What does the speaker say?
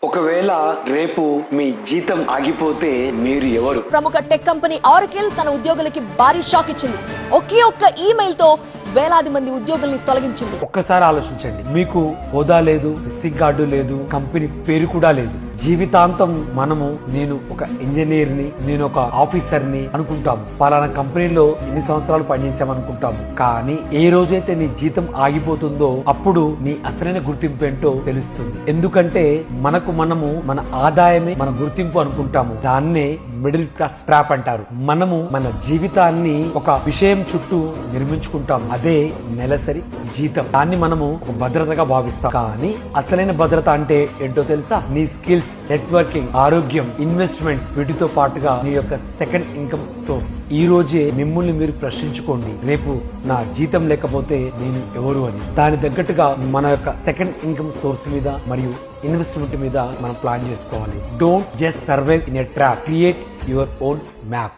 ఒకవేళ రేపు మీ జీతం ఆగిపోతే మీరు ఎవరు? ప్రముఖ టెక్ కంపెనీ ఆరకిల్ తన ఉద్యోగులకి భారీ షాక్ ఇచ్చింది. ఒకే ఒక్క ఈమెయిల్ తో వేలాది మంది ఉద్యోగుల్ని తొలగించింది. ఒక్కసారి ఆలోచించండి, మీకు హోదా లేదు, విజిటింగ్ కార్డు లేదు, కంపెనీ పేరు కూడా లేదు. జీవితాంతం మనము నేను ఒక ఇంజనీర్ ని, నేను ఒక ఆఫీసర్ ని అనుకుంటాము. పలానా కంపెనీలో ఎన్ని సంవత్సరాలు పనిచేసామనుకుంటాము. కానీ ఏ రోజైతే నీ జీతం ఆగిపోతుందో అప్పుడు నీ అసలైన గుర్తింపు ఏంటో తెలుస్తుంది. ఎందుకంటే మనము మన ఆదాయమే మన గుర్తింపు అనుకుంటాము. దాన్నే మిడిల్ క్లాస్ ట్రాప్ అంటారు. మనము మన జీవితాన్ని ఒక విషయం చుట్టూ నిర్మించుకుంటాము. అదే నెలసరి జీతం. దాన్ని మనము ఒక భద్రతగా భావిస్తాం. కానీ అసలైన భద్రత అంటే ఏంటో తెలుసా? నీ స్కిల్స్, నెట్వర్కింగ్, ఆరోగ్యం, ఇన్వెస్ట్మెంట్స్, వీటితో పాటుగా నీ యొక్క సెకండ్ ఇన్కమ్ సోర్స్. ఈ రోజే మిమ్మల్ని మీరు ప్రశ్నించుకోండి, రేపు నా జీతం లేకపోతే నేను ఎవరు అని. దాని తగ్గట్టుగా మన యొక్క సెకండ్ ఇన్కమ్ సోర్స్ మీద మరియు ఇన్వెస్ట్మెంట్ మీద మనం ప్లాన్ చేసుకోవాలి. Don't just survive in a trap, create your own map.